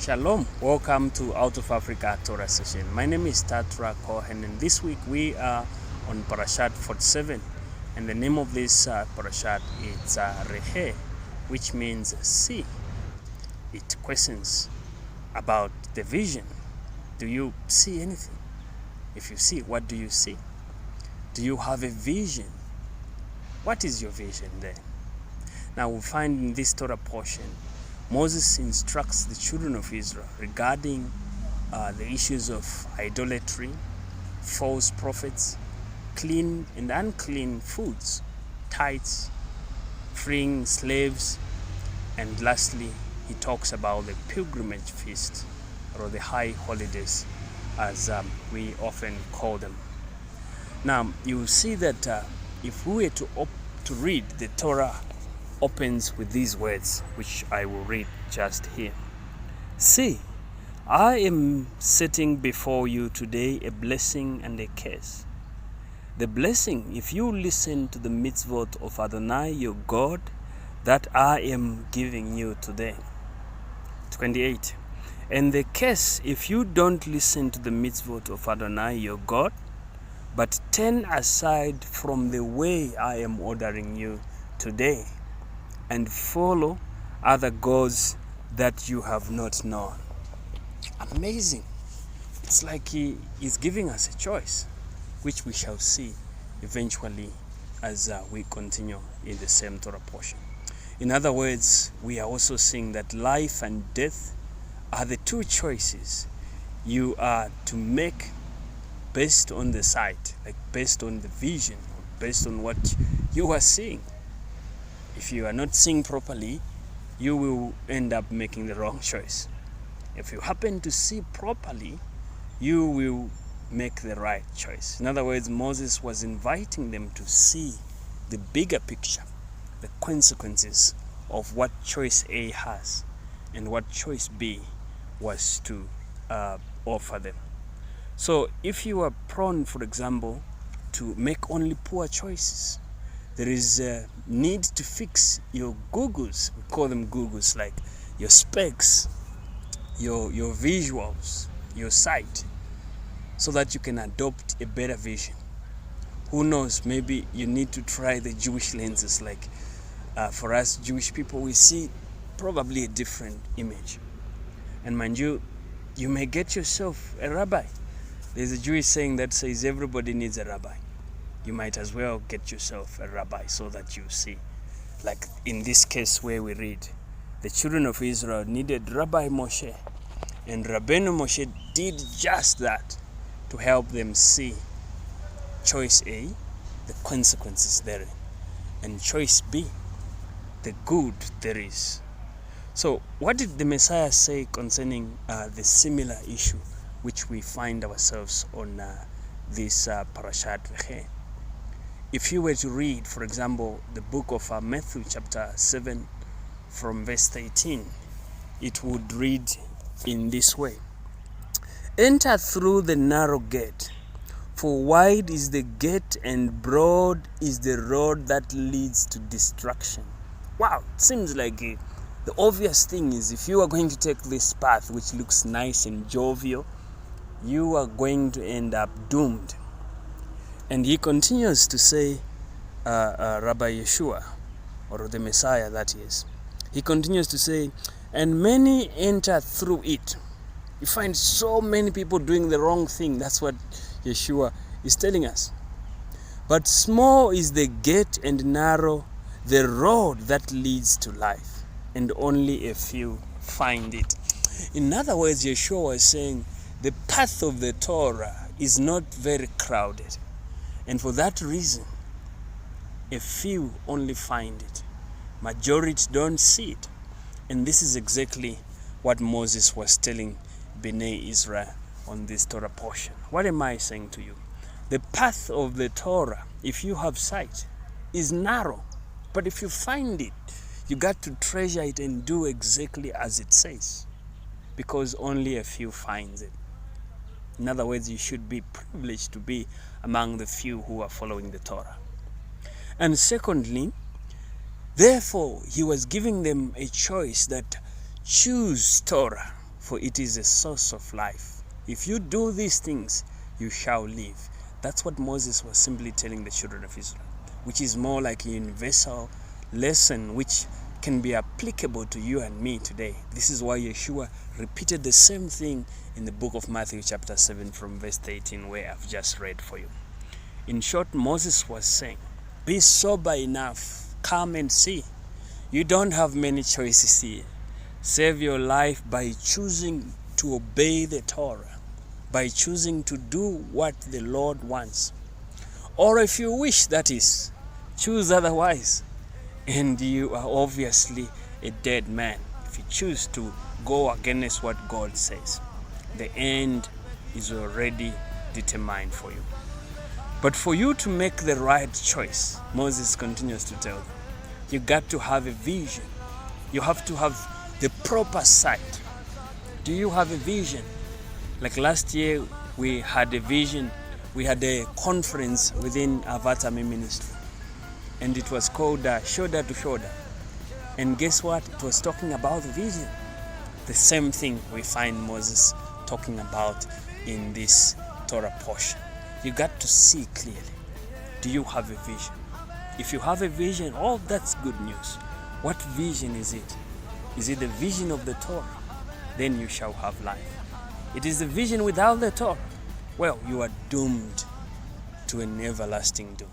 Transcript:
Shalom, welcome to Out of Africa Torah session. My name is Tatra Cohen, and this week we are on Parashat 47, and the name of this Parashat is Rehe, which means see. It questions about the vision. Do you see anything? If you see, what do you see? Do you have a vision? What is your vision then? Now we find in this Torah portion, Moses instructs the children of Israel regarding the issues of idolatry, false prophets, clean and unclean foods, tithes, freeing slaves, and lastly, he talks about the pilgrimage feast or the high holidays as we often call them. Now, you will see that if we were to read, the Torah opens with these words, which I will read just here. See, I am setting before you today a blessing and a curse. The blessing, if you listen to the mitzvot of Adonai your God that I am giving you today. 28. And the curse, if you don't listen to the mitzvot of Adonai your God, but turn aside from the way I am ordering you today, and follow other gods that you have not known. Amazing. It's like he is giving us a choice, which we shall see eventually as we continue in the same Torah portion. In other words, we are also seeing that life and death are the two choices you are to make based on the sight, like based on the vision, based on what you are seeing. If you are not seeing properly, you will end up making the wrong choice. If you happen to see properly, you will make the right choice. In other words, Moses was inviting them to see the bigger picture, the consequences of what choice A has and what choice B was to offer them. So if you are prone, for example, to make only poor choices, there is a need to fix your googles. We call them googles, like your specs, your visuals, your sight, so that you can adopt a better vision. Who knows, maybe you need to try the Jewish lenses. Like for us Jewish people, we see probably a different image. And mind you, you may get yourself a rabbi. There's a Jewish saying that says everybody needs a rabbi. You might as well get yourself a rabbi so that you see. Like in this case where we read, the children of Israel needed Rabbi Moshe, and Rabbeinu Moshe did just that to help them see choice A, the consequences therein, and choice B, the good there is. So what did the Messiah say concerning the similar issue which we find ourselves on this Parashat Rehe? If you were to read, for example, the book of Matthew chapter 7 from verse 18, it would read in this way. Enter through the narrow gate, for wide is the gate and broad is the road that leads to destruction. Wow, it seems like the obvious thing is if you are going to take this path which looks nice and jovial, you are going to end up doomed. And he continues to say, Rabbi Yeshua, or the Messiah that is, he continues to say, and many enter through it. You find so many people doing the wrong thing. That's what Yeshua is telling us. But small is the gate and narrow the road that leads to life, and only a few find it. In other words, Yeshua was saying the path of the Torah is not very crowded. And for that reason, a few only find it. Majority don't see it. And this is exactly what Moses was telling Bnei Israel on this Torah portion. What am I saying to you? The path of the Torah, if you have sight, is narrow. But if you find it, you got to treasure it and do exactly as it says, because only a few finds it. In other words, you should be privileged to be among the few who are following the Torah. And secondly, therefore, he was giving them a choice that choose Torah for it is a source of life. If you do these things, you shall live. That's what Moses was simply telling the children of Israel, which is more like a universal lesson which can be applicable to you and me today. This is why Yeshua repeated the same thing in the book of Matthew chapter 7 from verse 18, where I've just read for you. In short, Moses was saying, be sober enough, come and see. You don't have many choices here. Save your life by choosing to obey the Torah, by choosing to do what the Lord wants. Or if you wish, that is, choose otherwise. And you are obviously a dead man if you choose to go against what God says. The end is already determined for you. But for you to make the right choice, Moses continues to tell them, you got to have a vision. You have to have the proper sight. Do you have a vision? Like last year, we had a vision. We had a conference within Avatami ministry. And it was called Shoulder to Shoulder. And guess what? It was talking about the vision. The same thing we find Moses talking about in this Torah portion. You got to see clearly. Do you have a vision? If you have a vision, oh, that's good news. What vision is it? Is it the vision of the Torah? Then you shall have life. It is the vision without the Torah. Well, you are doomed to an everlasting doom.